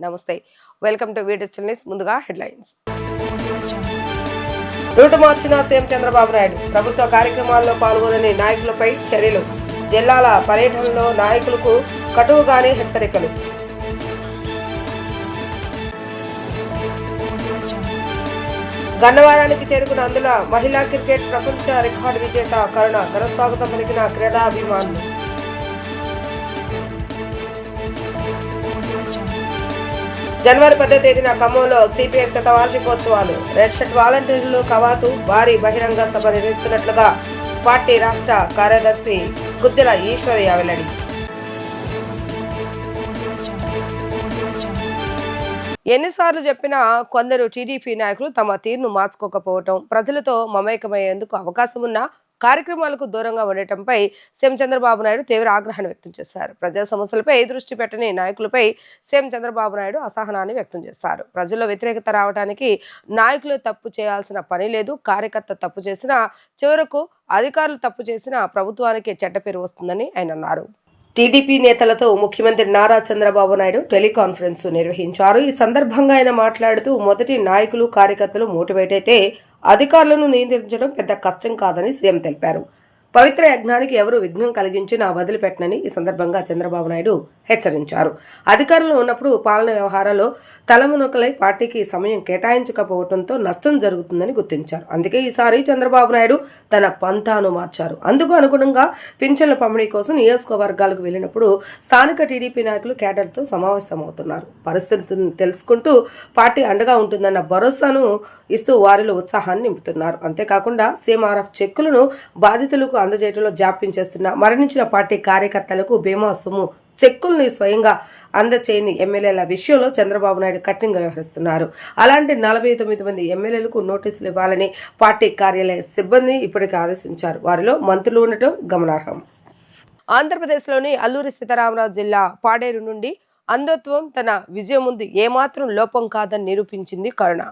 నమస్తే, welcome to video news. ముందుగా headlines. Route మార్చిన సీఎం చంద్రబాబు నాయుడు. ప్రభుత్వ కార్యక్రమాల్లో పాల్గొనని నాయకులపై చర్యలు. జిల్లాల పర్యటనలో నాయకులకు కటువుగానే హెచ్చరికలు. గన్నవరానికి చేరుకున్న అందులో మహిళా క్రికెట్ ప్రపంచ రికార్డు విజేత కరుణ ఘనస్వాగతం పలికిన క్రీడాభిమానులు. జనవరి 10వ తేదీన ఖమ్మంలో సిపిఐ శతవార్షికోత్సవాలు. రెడ్ షర్ట్ వాలంటీర్లు కవాతు భారీ బహిరంగ సభ నిర్వహిస్తున్నట్లుగా పార్టీ రాష్ట్ర కార్యదర్శి గుజ్జల ఈశ్వర్య వెల్లడి. ఎన్నిసార్లు చెప్పినా కొందరు టీడీపీ నాయకులు తమ తీరును మార్చుకోకపోవటం, ప్రజలతో మమేకమయ్యేందుకు అవకాశం ఉన్న కార్యక్రమాలకు దూరంగా ఉండటంపై సీఎం చంద్రబాబు నాయుడు తీవ్ర ఆగ్రహాన్ని వ్యక్తం చేశారు. ప్రజా సమస్యలపై దృష్టి పెట్టని నాయకులపై సీఎం చంద్రబాబు నాయుడు అసహనాన్ని వ్యక్తం చేశారు. ప్రజల్లో వ్యతిరేకత రావడానికి నాయకులు తప్పు చేయాల్సిన పని లేదు. కార్యకర్త తప్పు చేసినా, చివరకు అధికారులు తప్పు చేసినా ప్రభుత్వానికి చెడ్డ పేరు వస్తుందని ఆయన అన్నారు. టీడీపీ నేతలతో ముఖ్యమంత్రి నారా చంద్రబాబు నాయుడు టెలికాన్ఫరెన్స్ నిర్వహించారు. ఈ సందర్భంగా ఆయన మాట్లాడుతూ, మొదటి నాయకులు కార్యకర్తలు మోటివేట్ అయితే అధికారులను నియంత్రించడం పెద్ద కష్టం కాదని సీఎం తెలిపారు. పవిత్ర యజ్ఞానికి ఎవరు విఘ్నం కలిగించినా వదిలిపెట్టనని ఈ సందర్భంగా చంద్రబాబు నాయుడు హెచ్చరించారు. అధికారంలో ఉన్నప్పుడు పాలన వ్యవహారాల్లో తలమునకలై పార్టీకి సమయం కేటాయించకపోవడంతో నష్టం జరుగుతుందని గుర్తించారు. అందుకే ఈసారి చంద్రబాబు నాయుడు తన పంతాను మార్చారు. అందుకు అనుగుణంగా పింఛన్ల పంపిణీ కోసం నియోజకవర్గాలకు వెళ్లినప్పుడు స్థానిక టీడీపీ నాయకులు కేడర్తో సమావేశమవుతున్నారు. పరిస్థితులను తెలుసుకుంటూ పార్టీ అండగా ఉంటుందన్న భరోసాను ఇస్తూ వారిలో ఉత్సాహాన్ని నింపుతున్నారు. అంతేకాకుండా సీఎంఆర్ఎఫ్ చెక్కులను బాధితులకు అందజేయడంలో జాప్యం చేస్తున్న మరణించిన పార్టీ కార్యకర్తలకు బీమా సొమ్ము చెక్కుల్ని స్వయంగా అందచేయని ఎమ్మెల్యేల విషయంలో చంద్రబాబు నాయుడు కఠినంగా వ్యవహరిస్తున్నారు. అలాంటి 49 మంది ఎమ్మెల్యేలకు నోటీసులు ఇవ్వాలని పార్టీ కార్యాలయ సిబ్బంది ఇప్పటికే ఆదేశించారు. వారిలో మంత్రులు ఉండటం గమనార్హం. ఆంధ్రప్రదేశ్లోని అల్లూరి సీతారామరాజు జిల్లా పాడేరు నుండి అంధత్వం తన విజయం ముందు ఏమాత్రం లోపం కాదని నిరూపించింది కరుణ.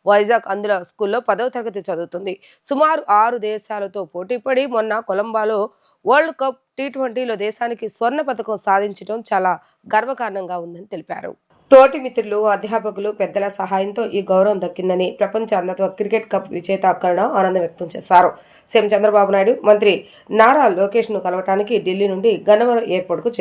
వైజాగ్ అందుల స్కూల్లో 10వ తరగతి చదువుతుంది. సుమారు 6 దేశాలతో పోటీపడి మొన్న కొలంబోలో వరల్డ్ కప్ T20లో దేశానికి స్వర్ణ పథకం సాధించడం చాలా గర్వకారణంగా ఉందని తెలిపారు. తోటి మిత్రులు, అధ్యాపకులు, పెద్దల సహాయంతో ఈ గౌరవం దక్కిందని ప్రపంచ అంధత్వ క్రికెట్ కప్ విజేత కరుణ ఆనందం వ్యక్తం చేశారు. సీఎం చంద్రబాబు నాయుడు మంత్రి నారా లోకేష్ ను కలవటానికి ఢిల్లీ నుండి గన్నవరం ఎయిర్పోర్ట్ కు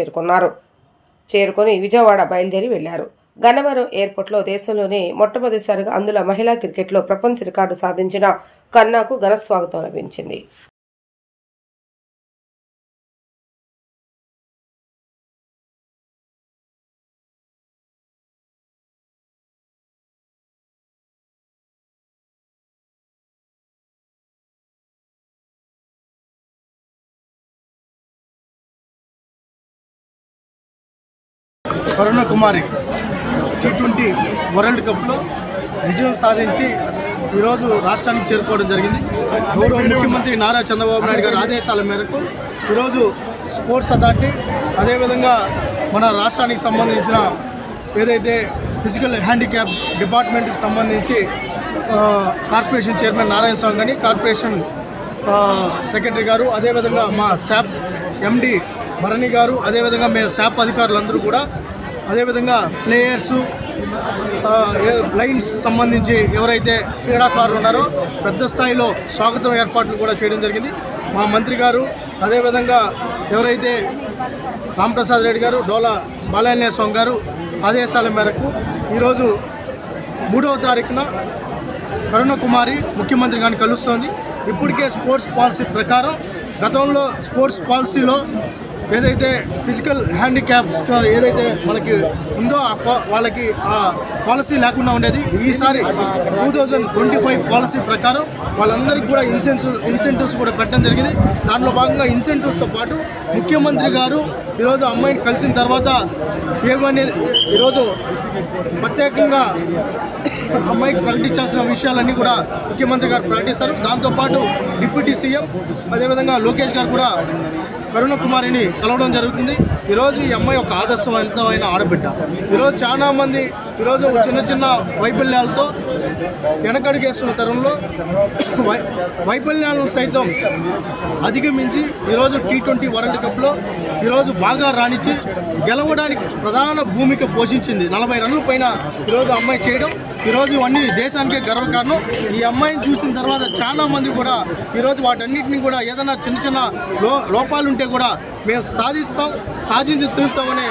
చేరుకొని విజయవాడ బయలుదేరి వెళ్లారు. గన్నవరం ఎయిర్పోర్ట్లో దేశంలోనే మొట్టమొదటిసారిగా అందులో మహిళా క్రికెట్లో ప్రపంచ రికార్డు సాధించిన కన్నాకు ఘన స్వాగతం లభించింది. కరుణ కుమారి T20 వరల్డ్ కప్లో విజయం సాధించి ఈరోజు రాష్ట్రానికి చేరుకోవడం జరిగింది. గౌరవ ముఖ్యమంత్రి నారా చంద్రబాబు నాయుడు గారి ఆదేశాల మేరకు ఈరోజు స్పోర్ట్స్ అథారిటీ, అదేవిధంగా మన రాష్ట్రానికి సంబంధించిన ఏదైతే ఫిజికల్ హ్యాండిక్యాప్ డిపార్ట్మెంట్కి సంబంధించి కార్పొరేషన్ చైర్మన్ నారాయణ స్వామి గారి, కార్పొరేషన్ సెక్రటరీ గారు, అదేవిధంగా మా శాప్ MD భరణి గారు, అదేవిధంగా మేము శాప్ అధికారులందరూ కూడా, అదేవిధంగా ప్లేయర్సు, లైన్స్ సంబంధించి ఎవరైతే క్రీడాకారులు ఉన్నారో పెద్ద స్థాయిలో స్వాగతం ఏర్పాట్లు కూడా చేయడం జరిగింది. మా మంత్రి గారు, అదేవిధంగా ఎవరైతే రాంప్రసాద్ రెడ్డి గారు, డోలా బాలాన్య స్వామి గారు ఆదేశాల మేరకు ఈరోజు 3వ తారీఖున కరుణ కుమారి ముఖ్యమంత్రి గారిని కలుస్తోంది. ఇప్పటికే స్పోర్ట్స్ పాలసీ ప్రకారం గతంలో స్పోర్ట్స్ పాలసీలో ఏదైతే ఫిజికల్ హ్యాండిక్యాప్స్ ఏదైతే మనకి ఉందో వాళ్ళకి ఆ పాలసీ లేకుండా ఉండేది. ఈసారి 2025 పాలసీ ప్రకారం వాళ్ళందరికీ కూడా ఇన్సెంటివ్స్ కూడా పెట్టడం జరిగింది. దాంట్లో భాగంగా ఇన్సెంటివ్స్తో పాటు ముఖ్యమంత్రి గారు ఈరోజు అమ్మాయిని కలిసిన తర్వాత ఏమని ఈరోజు ప్రత్యేకంగా అమ్మాయికి ప్రకటించాల్సిన విషయాలన్నీ కూడా ముఖ్యమంత్రి గారు ప్రకటిస్తారు. దాంతోపాటు డిప్యూటీ సీఎం అదేవిధంగా లోకేష్ గారు కూడా కరుణ కుమారిని కలవడం జరుగుతుంది. ఈరోజు ఈ అమ్మాయి ఒక ఆదర్శవంతమైన ఆడబిడ్డ. ఈరోజు చాలామంది ఈరోజు చిన్న చిన్న వైఫల్యాలతో వెనకడుగేస్తున్న తరంలో వైఫల్యాలను సైతం అధిగమించి ఈరోజు T20 వరల్డ్ కప్లో ఈరోజు బాగా రాణించి గెలవడానికి ప్రధాన భూమిక పోషించింది. 40 రన్నుల పైన ఈరోజు అమ్మాయి చేయడం ఈరోజు ఇవన్నీ దేశానికే గర్వకారణం. ఈ అమ్మాయిని చూసిన తర్వాత చాలా మంది కూడా ఈరోజు వాటన్నిటిని కూడా ఏదైనా చిన్న చిన్న లోపాలు ఉంటే కూడా మేము సాధించి తీరుతామనే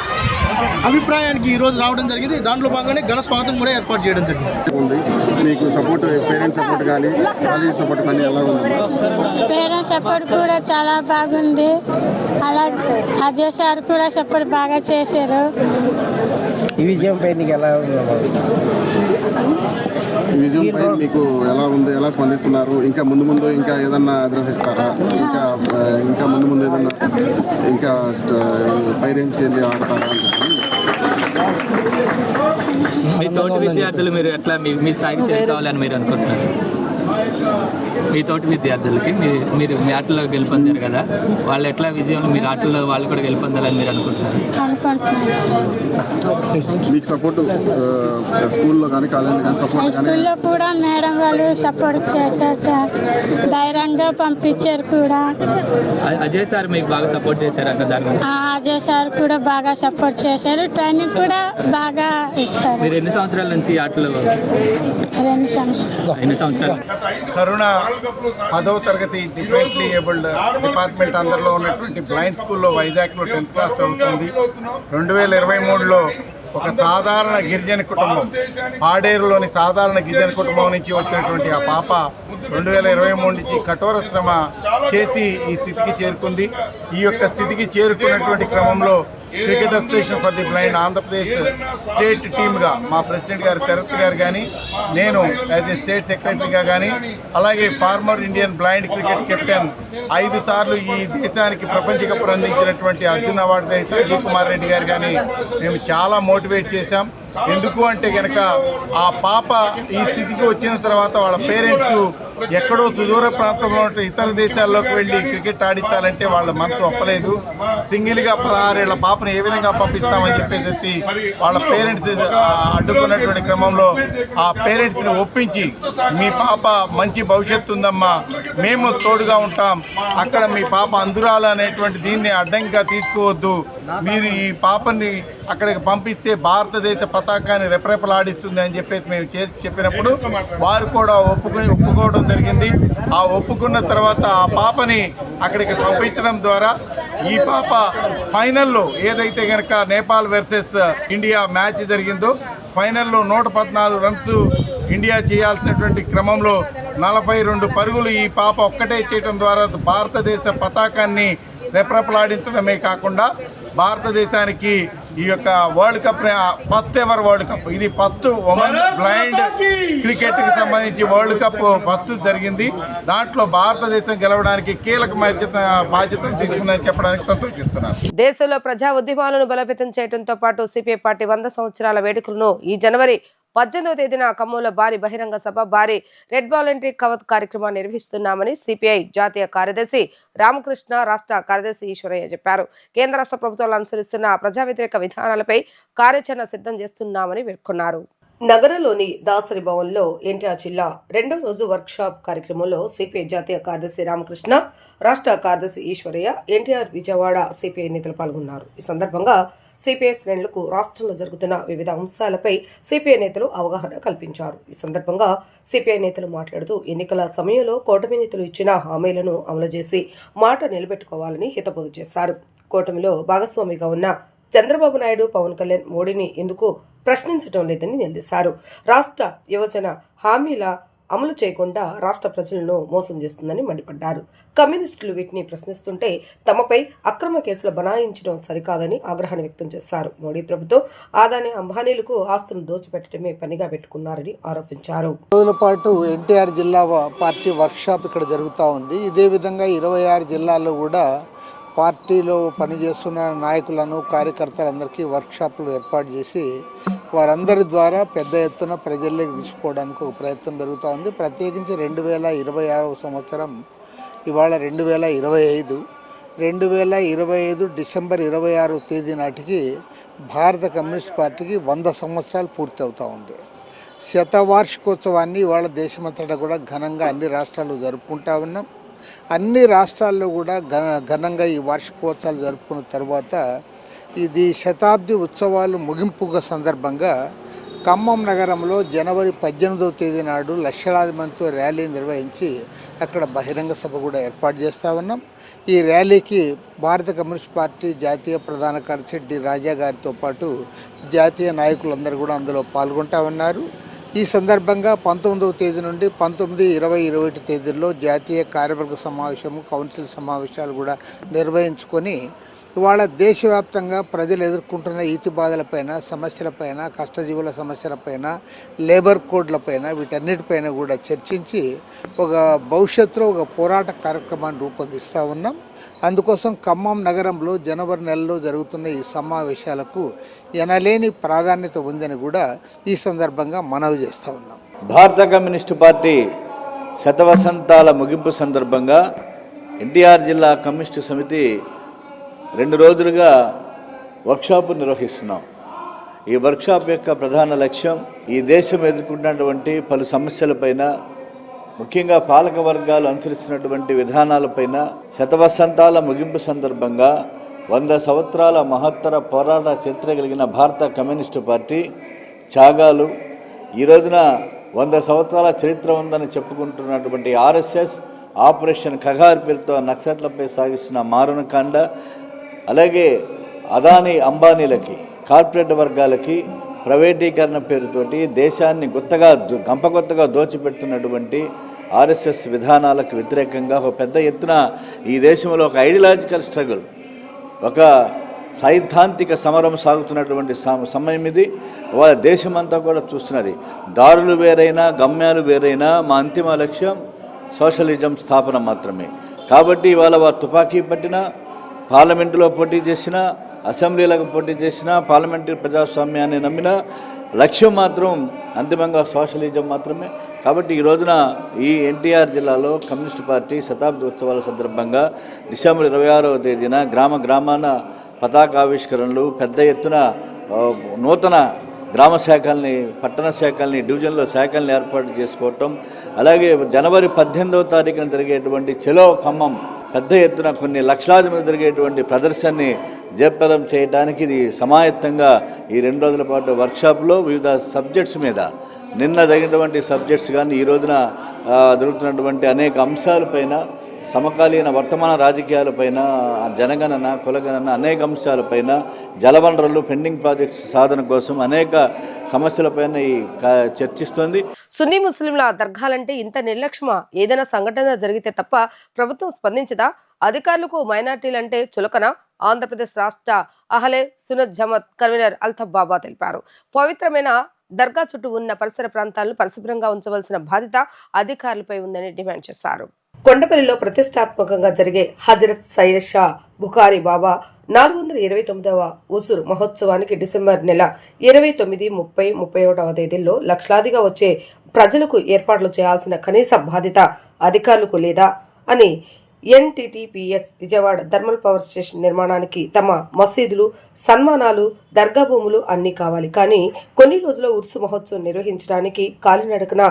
అభిప్రాయానికి ఈరోజు రావడం జరిగింది. దాంట్లో భాగంగానే ఘన స్వాగతం కూడా ఏర్పాటు చేయడం జరిగింది. మీకు సపోర్ట్, పేరెంట్స్ సపోర్ట్ కానీ కాలేజ్ సపోర్ట్ కానీ ఎలా ఉంది? పేరెంట్స్ సపోర్ట్ కూడా చాలా బాగుంది. అలాగే అజయ్ సార్ కూడా సపోర్ట్ బాగా చేశారు. ఈ విజయం పై నీకు ఎలా ఉంది? ఈ విజయం పై మీకు ఎలా ఉంది? ఎలా స్పందిస్తున్నారు? ఇంకా ముందు ఇంకా ఏదన్నా అధిరోహిస్తారా? ఇంకా ముందు ఏదన్నా ఇంకా పై రేంజ్కి వెళ్ళి ఆడతారా అని చెప్పి మీ తోటి విద్యార్థులు మీరు ఎట్లా మీ స్థాయికి చేరుకోవాలని మీరు అనుకుంటున్నారు? మీ తోటి విద్యార్థులకి మీరు మీ ఆటల్లో గెలుపొందారు కదా, వాళ్ళు ఎట్లా విజయంలో మీరు ఆటల్లో వాళ్ళు కూడా గెలుపొందాలని మీరు అనుకుంటున్నారు? మీకు సపోర్ట్ స్కూల్లో కానీ కాలేజీలో కానీ సపోర్ట్ కానీ? స్కూల్లో కూడా మేడం వాళ్ళు సపోర్ట్ చేశారు సార్, ధైర్యంగా పంపించారు కూడా. అజయ్ సార్ మీకు బాగా సపోర్ట్ చేశారంట దాని గురించి? అజయ్ సార్ కూడా బాగా సపోర్ట్ చేశారు, ట్రైనింగ్ కూడా బాగా ఇస్తారు. మీరు ఎన్ని సంవత్సరాల నుంచి ఆటలు? 2 సంవత్సరాలు. ఎన్ని సంవత్సరాలు? కరుణ 10వ తరగతి డిఫరెంట్లీ ఏబుల్డ్ డిపార్ట్మెంట్ అందరిలో ఉన్నటువంటి బ్లైండ్ స్కూల్లో వైజాగ్లో 10th క్లాస్ చదువుతుంది. 2023లో ఒక సాధారణ గిరిజన కుటుంబం, పాడేరులోని సాధారణ గిరిజన కుటుంబం నుంచి వచ్చినటువంటి ఆ పాప 2023 నుంచి కఠోర శ్రమ చేసి ఈ స్థితికి చేరుకుంది. ఈ యొక్క స్థితికి చేరుకున్నటువంటి క్రమంలో cricket association for the blind Andhra Pradesh state టీమ్గా మా ప్రెసిడెంట్ గారు శరత్ గారు కానీ, నేను యాజ్ ఏ స్టేట్ సెక్రటరీగా కానీ, అలాగే former Indian blind cricket captain 5 సార్లు ఈ దేశానికి ప్రపంచ కప్ అందించినటువంటి అర్జున్ అవార్డు రైతు అజయ్ కుమార్ రెడ్డి గారు కానీ మేము చాలా మోటివేట్ చేశాం. ఎందుకు అంటే కనుక ఆ పాప ఈ స్థితికి వచ్చిన తర్వాత వాళ్ళ పేరెంట్స్ ఎక్కడో సుదూర ప్రాంతంలో ఉంటే ఇతర దేశాల్లోకి వెళ్ళి క్రికెట్ ఆడించాలంటే వాళ్ళ మనసు ఒప్పలేదు. సింగిల్గా 16 ఏళ్ల పాపను ఏ విధంగా పంపిస్తామని చెప్పేసి వాళ్ళ పేరెంట్స్ అడ్డుకున్నటువంటి క్రమంలో ఆ పేరెంట్స్ని ఒప్పించి మీ పాప మంచి భవిష్యత్తు ఉందమ్మా, మేము తోడుగా ఉంటాం, అక్కడ మీ పాప అందురాలు అనేటువంటి దీన్ని అడ్డంగా తీసుకోవద్దు, మీరు ఈ పాపని అక్కడికి పంపిస్తే భారతదేశ పతాకాన్ని రెపరెపలాడిస్తుంది అని చెప్పేసి మేము చెప్పినప్పుడు వారు కూడా ఒప్పుకోవడం జరిగింది. ఆ ఒప్పుకున్న తర్వాత ఆ పాపని అక్కడికి పంపించడం ద్వారా ఈ పాప ఫైనల్లో ఏదైతే కనుక నేపాల్ వర్సెస్ ఇండియా మ్యాచ్ జరిగిందో ఫైనల్లో 114 రన్స్ ఇండియా చేయాల్సినటువంటి క్రమంలో 42 పరుగులు ఈ పాప ఒక్కటే చేయడం ద్వారా భారతదేశ పతాకాన్ని రెపరెపలాడించడమే కాకుండా భారతదేశానికి ఈ యొక్క world cup first ever world cup, ఇది ఫస్ట్ ఉమెన్ బ్లైండ్ క్రికెట్కి సంబంధించి వరల్డ్ కప్ ఫస్ట్ జరిగింది. దాంట్లో భారతదేశం గెలవడానికి కీలక బాధ్యతలు తీసుకుందని చెప్పడానికి సంతోషిస్తున్నాను. దేశంలో ప్రజా ఉద్యమాలను బలోపేతం చేయడంతో పాటు సిపిఐ పార్టీ 100 సంవత్సరాల వేడుకలను ఈ జనవరి 18వ తేదీన ఖమ్మంలో భారీ బహిరంగ సభ, భారీ రెడ్ వాలంటరీ కవచ్ కార్యక్రమాన్ని నిర్వహిస్తున్నామని సిపిఐ జాతీయ కార్యదర్శి రామకృష్ణ, రాష్ట్ర కార్యదర్శి ఈశ్వరయ్య చెప్పారు. కేంద్ర రాష్ట్ర ప్రభుత్వాలు అనుసరిస్తున్న ప్రజా వ్యతిరేక విధానాలపై కార్యాచరణ సిద్ధం చేస్తున్నామని పేర్కొన్నారు. నగరంలోని దాసరి భవన్లో ఎన్టీఆర్ జిల్లా 2వ రోజు వర్క్షాప్ కార్యక్రమంలో సిపిఐ జాతీయ కార్యదర్శి రామకృష్ణ, రాష్ట్ర కార్యదర్శి ఈశ్వరయ్య, ఎన్టీఆర్ విజయవాడ సిపిఐ నేతలు పాల్గొన్నారు. ఈ సందర్భంగా సిపిఐ శ్రేణులకు రాష్ట్రంలో జరుగుతున్న వివిధ అంశాలపై సిపిఐ నేతలు అవగాహన కల్పించారు. ఈ సందర్భంగా సిపిఐ నేతలు మాట్లాడుతూ ఎన్నికల సమయంలో కూటమి నేతలు ఇచ్చిన హామీలను అమలు చేసి మాట నిలబెట్టుకోవాలని హితబోధ చేశారు. కూటమిలో భాగస్వామిగా ఉన్న చంద్రబాబు నాయుడు, పవన్ కళ్యాణ్ మోడీని ఎందుకు ప్రశ్నించడం లేదని నిలదీశారు. రాష్ట్ర యువజన హామీల అమలు చేయకుండా రాష్ట్ర ప్రజలను మోసం చేస్తుందని మండిపడ్డారు. కమ్యూనిస్టులు వీటిని ప్రశ్నిస్తుంటే తమపై అక్రమ కేసులు బనాయించడం సరికాదని ఆగ్రహాన్ని వ్యక్తం చేశారు. మోడీ ప్రభుత్వం ఆదాని అంబానీలకు ఆస్తులను దోచిపెట్టడమే పనిగా పెట్టుకున్నారని ఆరోపించారు. రోజుల పాటు ఎన్టీఆర్ జిల్లా పార్టీ వర్క్షాప్ ఇక్కడ జరుగుతూ ఉంది. ఇదే విధంగా 26 జిల్లాల్లో కూడా పార్టీలో పనిచేస్తున్న నాయకులను, కార్యకర్తలందరికీ వర్క్షాపులు ఏర్పాటు చేసి వారందరి ద్వారా పెద్ద ఎత్తున ప్రజల్లోకి తీసుకోవడానికి ఒక ప్రయత్నం జరుగుతూ ఉంది. ప్రత్యేకించి 2026 సంవత్సరం, ఇవాళ 2025. 2025 డిసెంబర్ 26వ తేదీ నాటికి భారత కమ్యూనిస్ట్ పార్టీకి 100 సంవత్సరాలు పూర్తవుతూ ఉంది. శతవార్షికోత్సవాన్ని ఇవాళ దేశమంతటా కూడా ఘనంగా అన్ని రాష్ట్రాల్లో జరుపుకుంటా ఉన్నాం. అన్ని రాష్ట్రాల్లో కూడా ఘనంగా ఈ వార్షికోత్సవాలు జరుపుకున్న తర్వాత ఇది శతాబ్ది ఉత్సవాలు ముగింపుగా సందర్భంగా ఖమ్మం నగరంలో జనవరి 18వ తేదీ నాడు లక్షలాది మందితో ర్యాలీ నిర్వహించి అక్కడ బహిరంగ సభ కూడా ఏర్పాటు చేస్తూ ఉన్నాం. ఈ ర్యాలీకి భారత కమ్యూనిస్ట్ పార్టీ జాతీయ ప్రధాన కార్యదర్శి డి రాజా గారితో పాటు జాతీయ నాయకులందరూ కూడా అందులో పాల్గొంటూ ఉన్నారు. ఈ సందర్భంగా 19వ తేదీ నుండి 19, 20, 21 తేదీల్లో జాతీయ కార్యవర్గ సమావేశము, కౌన్సిల్ సమావేశాలు కూడా నిర్వహించుకొని ఇవాళ దేశవ్యాప్తంగా ప్రజలు ఎదుర్కొంటున్న ఈతి బాధలపైన, సమస్యలపైన, కష్టజీవుల సమస్యలపైన, లేబర్ కోడ్లపైన, వీటన్నిటిపైన కూడా చర్చించి ఒక భవిష్యత్తులో ఒక పోరాట కార్యక్రమాన్ని రూపొందిస్తూ ఉన్నాం. అందుకోసం ఖమ్మం నగరంలో జనవరి నెలలో జరుగుతున్న ఈ సమావేశాలకు ఎనలేని ప్రాధాన్యత ఉందని కూడా ఈ సందర్భంగా మనవి చేస్తూ ఉన్నాం. భారత కమ్యూనిస్టు పార్టీ శతవసంతాల ముగింపు సందర్భంగా ఎన్టీఆర్ జిల్లా కమ్యూనిస్టు సమితి 2 రోజులుగా వర్క్షాప్ నిర్వహిస్తున్నాం. ఈ వర్క్షాప్ యొక్క ప్రధాన లక్ష్యం ఈ దేశం ఎదుర్కొన్నటువంటి పలు సమస్యలపైన, ముఖ్యంగా పాలక వర్గాలు అనుసరిస్తున్నటువంటి విధానాలపైన శతవసంతాల ముగింపు సందర్భంగా 100 సంవత్సరాల మహత్తర పోరాట చరిత్ర కలిగిన భారత కమ్యూనిస్టు పార్టీ త్యాగాలు, ఈ రోజున 100 సంవత్సరాల చరిత్ర ఉందని చెప్పుకుంటున్నటువంటి ఆర్ఎస్ఎస్ ఆపరేషన్ కగార్ పేరుతో నక్సట్లపై సాగిస్తున్న మారణకాండ, అలాగే అదానీ అంబానీలకి, కార్పొరేట్ వర్గాలకి ప్రైవేటీకరణ పేరుతోటి దేశాన్ని గంపగొత్తగా దోచిపెడుతున్నటువంటి ఆర్ఎస్ఎస్ విధానాలకు వ్యతిరేకంగా ఒక పెద్ద ఎత్తున ఈ దేశంలో ఒక ఐడియాలజికల్ స్ట్రగుల్, ఒక సైద్ధాంతిక సమరం సాగుతున్నటువంటి సమయం ఇది. వాళ్ళ దేశమంతా కూడా చూస్తున్నది. దారులు వేరైనా, గమ్యాలు వేరైనా, మా అంతిమ లక్ష్యం సోషలిజం స్థాపన మాత్రమే. కాబట్టి ఇవాళ వారు తుపాకీ పట్టినా, పార్లమెంటులో పోటీ చేసిన, అసెంబ్లీలకు పోటీ చేసిన, పార్లమెంటరీ ప్రజాస్వామ్యాన్ని నమ్మిన లక్ష్యం మాత్రం అంతిమంగా సోషలిజం మాత్రమే. కాబట్టి ఈ రోజున ఈ ఎన్టీఆర్ జిల్లాలో కమ్యూనిస్ట్ పార్టీ శతాబ్ది ఉత్సవాల సందర్భంగా డిసెంబర్ 26వ తేదీన గ్రామాన పతాకావిష్కరణలు, పెద్ద ఎత్తున నూతన గ్రామ శాఖల్ని, పట్టణ శాఖల్ని, డివిజన్లో శాఖల్ని ఏర్పాటు చేసుకోవటం, అలాగే జనవరి 18వ తారీఖున జరిగేటువంటి చెలో ఖమ్మం పెద్ద ఎత్తున కొన్ని లక్షలాది మంది జరిగేటువంటి ప్రదర్శనని జయప్రదం చేయడానికి ఇది సమాయత్తంగా ఈ 2 రోజుల పాటు వర్క్షాప్లో వివిధ సబ్జెక్ట్స్ మీద, నిన్న జరిగినటువంటి సబ్జెక్ట్స్ కానీ ఈ రోజున జరుగుతున్నటువంటి అనేక అంశాలపైన, సమకాలీన వర్తమాన రాజకీయాలపైన, జనగణన, కులగణన, అనేక అంశాలపైన, జలవనరులు, పెండింగ్ ప్రాజెక్ట్స్ సాధన కోసం అనేక సమస్యలపైన ఈ చర్చిస్తుంది. సున్నీ ముస్లింల దర్గాలంటే ఇంత నిర్లక్ష్యమా? ఏదైనా సంఘటన జరిగితే తప్ప ప్రభుత్వం స్పందించదా? అధికారులకు మైనార్టీలంటే చులకన? ఆంధ్రప్రదేశ్ రాష్ట్ర అహలే సున్నత్ జమాత్ కన్వీనర్ అల్తఫ్ బాబా తెలిపారు. పవిత్రమైన దర్గా చుట్టూ ఉన్న పరిసర ప్రాంతాలను పరిశుభ్రంగా ఉంచవలసిన బాధ్యత అధికారులపై ఉందని డిమాండ్ చేశారు. కొండపల్లిలో ప్రతిష్టాత్మకంగా జరిగే హజరత్ సయ్యద్ షా బుఖారీ బాబా 429వ ఉసురు మహోత్సవానికి డిసెంబర్ నెల 29, 30, 31వ తేదీల్లో లక్షలాదిగా వచ్చే ప్రజలకు ఏర్పాట్లు చేయాల్సిన కనీస బాధ్యత అధికారులకు లేదా అని NTTPS Vijayawada thermal power station నిర్మాణానికి తమ మసీదులు, సన్మానాలు, దర్గా భూములు అన్నీ కావాలి. కానీ కొన్ని రోజుల ఉర్సు మహోత్సవం నిర్వహించడానికి కాలినడకన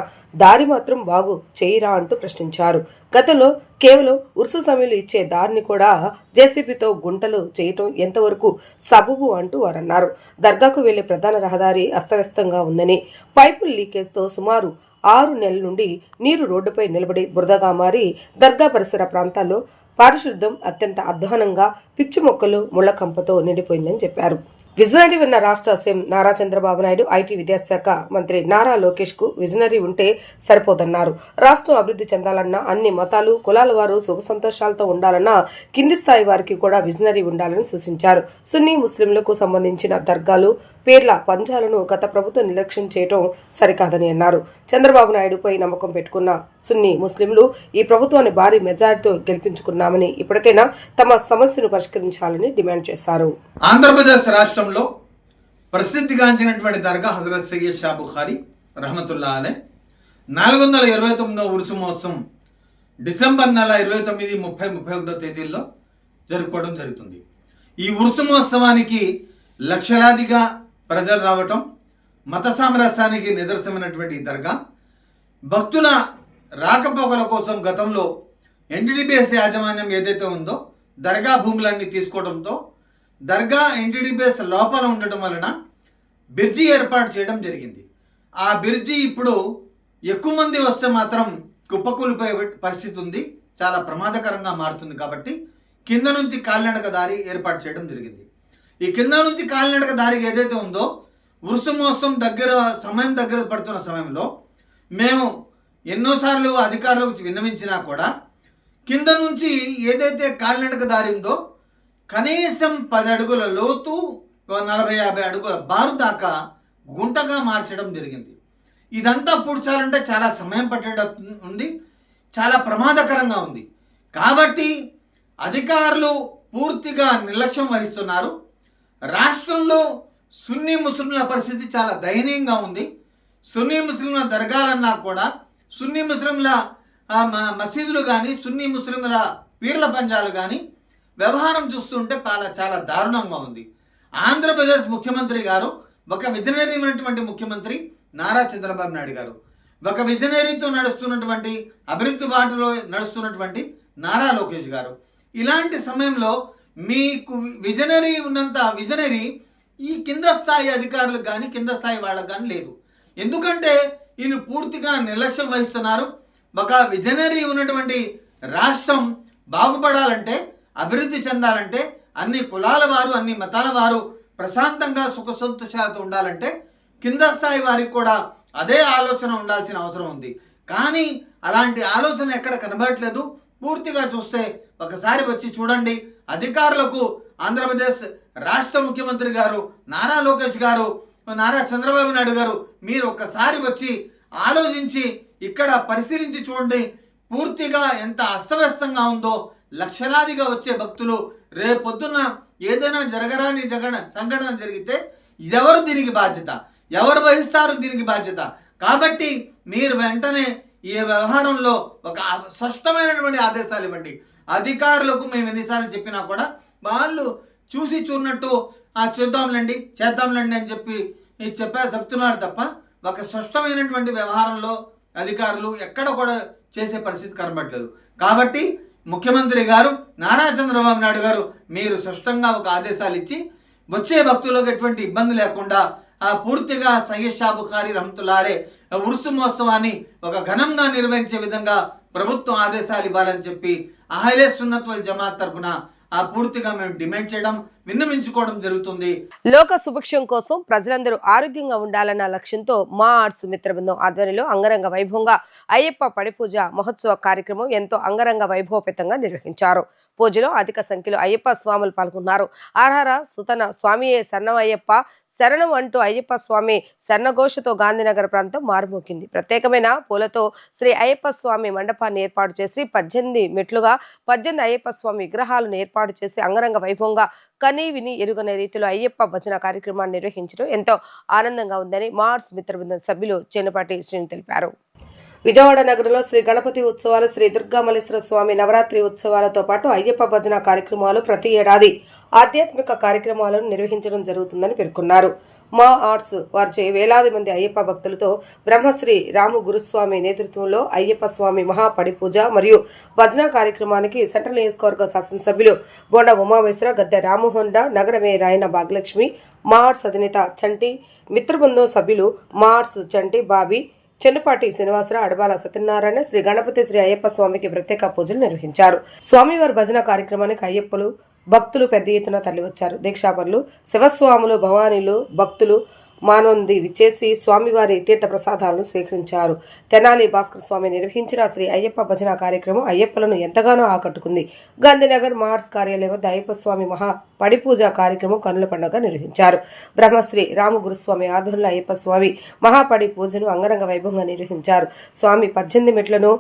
దారి మాత్రం బాగు చేయరా అంటూ ప్రశ్నించారు. గతంలో కేవలం ఉర్సు సమయంలో ఇచ్చే దారిని కూడా జేసీబీతో గుంటలు చేయటం ఎంతవరకు సబబు అంటూ వారన్నారు. దర్గాకు వెళ్లే ప్రధాన రహదారి అస్తవ్యస్తంగా ఉందని, పైపుల లీకేజ్తో సుమారు 6 నెలల నుండి నీరు రోడ్డుపై నిలబడి బురదగా మారి దర్గా పరిసర ప్రాంతాల్లో పారిశుద్ధ్యం అత్యంత అధ్వానంగా, పిచ్చి మొక్కలు, ముళ్లకంపతో నిండిపోయిందని చెప్పారు. విజనరీ ఉన్న రాష్ట్ర సీఎం నారా చంద్రబాబు నాయుడు, ఐటీ విద్యాశాఖ మంత్రి నారా లోకేష్ కు విజనరీ ఉంటే సరిపోదన్నారు. రాష్ట్రం అభివృద్ధి చెందాలన్నా, అన్ని మతాలు, కులాల వారు సుఖ సంతోషాలతో ఉండాలన్నా కింది స్థాయి వారికి కూడా విజనరీ ఉండాలని సూచించారు. సున్నీ ముస్లింలకు సంబంధించిన దర్గాలు, పేర్ల పంచాలను గత ప్రభుత్వం నిర్లక్ష్యం చేయడం సరికాదని అన్నారు. చంద్రబాబు నాయుడుపై నమ్మకం పెట్టుకున్న సున్నీ ముస్లింలు ఈ ప్రభుత్వాన్ని భారీ మెజారిటీతో గెలిపించుకున్నామని, ఇప్పటికైనా తమ సమస్యను పరిష్కరించాలని డిమాండ్ చేశారు. ఆంధ్రప్రదేశ్ రాష్ట్రంలో ప్రసిద్ధిగాంచినటువంటి దర్గా హజరత్ సయ్యద్ షా బుఖారీ రహమతుల్లా అలై 429వ ఉరుసు మహోత్సవం డిసెంబర్ నెల 29, 30, 31 తేదీల్లో జరుపుకోవడం జరుగుతుంది. ఈ ఉరుసు మహోత్సవానికి లక్షలాదిగా ప్రజలు రావటం మత సామరస్యానికి నిదర్శనమైనటువంటి ఈ దర్గా భక్తుల రాకపోకల కోసం గతంలో ఎన్టీడీబీఎస్ యాజమాన్యం ఏదైతే ఉందో దర్గా భూములన్నీ తీసుకోవడంతో దర్గా ఎన్టీడీబీఎస్ లోపల ఉండటం వలన బ్రిడ్జి ఏర్పాటు చేయడం జరిగింది. ఆ బ్రిడ్జి ఇప్పుడు ఎక్కువ మంది వస్తే మాత్రం కుప్పకూలిపోయే పరిస్థితి ఉంది, చాలా ప్రమాదకరంగా మారుతుంది. కాబట్టి కింద నుంచి కాలినడక దారి ఏర్పాటు చేయడం జరిగింది. ఈ కింద నుంచి కాలినడక దారి ఏదైతే ఉందో ఉరుసు మహోత్సవం దగ్గర పడుతున్న సమయంలో మేము ఎన్నోసార్లు అధికారులకు విన్నవించినా కూడా కింద నుంచి ఏదైతే కాలినడక దారి ఉందో కనీసం 10 అడుగుల లోతు 40-50 అడుగుల బారు దాకా గుంటగా మార్చడం జరిగింది. ఇదంతా పూడ్చాలంటే చాలా సమయం పట్టేటట్టు ఉంది, చాలా ప్రమాదకరంగా ఉంది. కాబట్టి అధికారులు పూర్తిగా నిర్లక్ష్యం వహిస్తున్నారు. రాష్ట్రంలో సున్నీ ముస్లింల పరిస్థితి చాలా దయనీయంగా ఉంది. సున్నీ ముస్లింల దర్గాలన్నా కూడా సున్నీ ముస్లింల మసీదులు కానీ సున్నీ ముస్లింల పీర్ల పంజాలు కానీ వ్యవహారం చూస్తుంటే చాలా దారుణంగా ఉంది. ఆంధ్రప్రదేశ్ ముఖ్యమంత్రి గారు ఒక విజనరీ అయినటువంటి ముఖ్యమంత్రి నారా చంద్రబాబు నాయుడు గారు, ఒక విజనరీతో నడుస్తున్నటువంటి అభివృద్ధి బాటలో నడుస్తున్నటువంటి నారా లోకేష్ గారు, ఇలాంటి సమయంలో మీకు విజనరీ ఉన్నంత విజనరీ ఈ కింద స్థాయి అధికారులకు కానీ కింద స్థాయి వాళ్ళకు కానీ లేదు. ఎందుకంటే వీళ్ళు పూర్తిగా నిర్లక్ష్యం వహిస్తున్నారు. ఒక విజనరీ ఉన్నటువంటి రాష్ట్రం బాగుపడాలంటే అభివృద్ధి చెందాలంటే అన్ని కులాల వారు అన్ని మతాల వారు ప్రశాంతంగా సుఖ సంతోషాలతో ఉండాలంటే కింద స్థాయి వారికి కూడా అదే ఆలోచన ఉండాల్సిన అవసరం ఉంది. కానీ అలాంటి ఆలోచన ఎక్కడ కనబడట్లేదు. పూర్తిగా చూస్తే ఒకసారి వచ్చి చూడండి. అధికారులకు ఆంధ్రప్రదేశ్ రాష్ట్ర ముఖ్యమంత్రి గారు నారా లోకేష్ గారు, నారా చంద్రబాబు నాయుడు గారు, మీరు ఒక్కసారి వచ్చి ఆలోచించి ఇక్కడ పరిశీలించి చూడండి. పూర్తిగా ఎంత అస్తవ్యస్తంగా ఉందో. లక్షలాదిగా వచ్చే భక్తులు రేపొద్దున ఏదైనా జరగరాని సంఘటన జరిగితే ఎవరు దీనికి బాధ్యత, ఎవరు వహిస్తారు దీనికి బాధ్యత? కాబట్టి మీరు వెంటనే ఈ వ్యవహారంలో ఒక స్పష్టమైనటువంటి ఆదేశాలు ఇవ్వండి. అధికారులకు మేము ఎన్నిసార్లు చెప్పినా కూడా వాళ్ళు చూసి చూడనట్టు చేద్దాంలేండి అని చెప్పి చెప్తున్నారు తప్ప ఒక స్పష్టమైనటువంటి వ్యవహారంలో అధికారులు ఎక్కడ కూడా చేసే పరిస్థితి కనబడలేదు. కాబట్టి ముఖ్యమంత్రి గారు నారా చంద్రబాబు నాయుడు గారు మీరు స్పష్టంగా ఒక ఆదేశాలు ఇచ్చి వచ్చే భక్తులకు ఎటువంటి ఇబ్బంది లేకుండా పూర్తిగా సయ్యద్ షా బుఖారీ రహమతుల్లాహి ఉరుసు మహోత్సవాన్ని ఒక ఘనంగా నిర్వహించే విధంగా ప్రభుత్వం ఆదేశాలు ఇవ్వాలని చెప్పి అహ్లే సున్నత్ వల్ జమాత్ తరఫున పూర్తిగా మేము డిమాండ్ చేయడం విన్నవించుకోవడం జరుగుతుంది. లోక సుభిక్షం కోసం ప్రజలందరూ ఆరోగ్యంగా ఉండాలన్న లక్ష్యంతో మా ఆర్ట్స్ మిత్ర బృందం ఆధ్వర్యంలో అంగరంగ వైభవంగా అయ్యప్ప పడిపూజ మహోత్సవ కార్యక్రమం ఎంతో అంగరంగ వైభవపేతంగా నిర్వహించారు. పూజలో అధిక సంఖ్యలో అయ్యప్ప స్వాములు పాల్గొన్నారు. ఆర్హర సుతన స్వామియే శరణమయ్యప్ప శరణం అంటూ అయ్యప్ప స్వామి శరణఘోషతో గాంధీనగర్ ప్రాంతం మారుమోగింది. ప్రత్యేకమైన పూలతో శ్రీ అయ్యప్ప స్వామి మండపాన్ని ఏర్పాటు చేసి 18 మెట్లుగా 18 అయ్యప్ప స్వామి విగ్రహాలను ఏర్పాటు చేసి అంగరంగ వైభవంగా కనీ విని ఎరుగనే రీతిలో అయ్యప్ప భజన కార్యక్రమాన్ని నిర్వహించడం ఎంతో ఆనందంగా ఉందని మార్స్ మిత్ర బృందం సభ్యులు చెన్నపాటి శ్రీని తెలిపారు. విజయవాడ నగరంలో శ్రీ గణపతి ఉత్సవాలు, శ్రీ దుర్గామల్లేశ్వర స్వామి నవరాత్రి ఉత్సవాలతో పాటు అయ్యప్ప భజన కార్యక్రమాలు ప్రతి ఏడాది ఆధ్యాత్మిక కార్యక్రమాలను నిర్వహించడం జరుగుతుందని పేర్కొన్నారు. మా ఆర్ట్స్ వారిచే వేలాది మంది అయ్యప్ప భక్తులతో బ్రహ్మశ్రీ రాము గురుస్వామి నేతృత్వంలో అయ్యప్ప స్వామి మహాపడిపూజ మరియు భజన కార్యక్రమానికి సెంట్రల్ నియోజకవర్గ శాసనసభ్యులు బోండా ఉమామేశ్వర, గద్దె రామ్మోహన్ రావు, నగర మేయర్ రాయన భాగ్యలక్ష్మి, మా ఆర్ట్స్ అధినేత చంటి, మిత్రబృందం సభ్యులు మా ఆర్ట్స్ చంటి బాబీ, చెన్నుపాటి శ్రీనివాసరావు, అడబాల సత్యనారాయణ, శ్రీ గణపతి శ్రీ అయ్యప్ప స్వామికి ప్రత్యేక పూజలు నిర్వహించారు. స్వామివారి భజన కార్యక్రమానికి అయ్యప్పలు భక్తులు పెద్ద ఎత్తున తరలివచ్చారు. దీక్షాపరులు, శివస్వాములు, భవానీలు, భక్తులు మానవంది విచ్చేసి స్వామివారి తీర్థ ప్రసాదాలను స్వీకరించారు. తెనాలి భాస్కర్ స్వామి నిర్వహించిన శ్రీ అయ్యప్ప భజన కార్యక్రమం అయ్యప్పలను ఎంతగానో ఆకట్టుకుంది. గాంధీనగర్ మార్ట్స్ కార్యాలయం వద్ద అయ్యప్ప స్వామి మహా పడిపూజ కార్యక్రమం కన్నుల పండుగ నిర్వహించారు. బ్రహ్మశ్రీ రాము గురుస్వామి ఆధ్వర్యంలో అయ్యప్ప స్వామి మహాపడి పూజను అంగరంగ వైభవంగా నిర్వహించారు. స్వామి 18 మెట్లను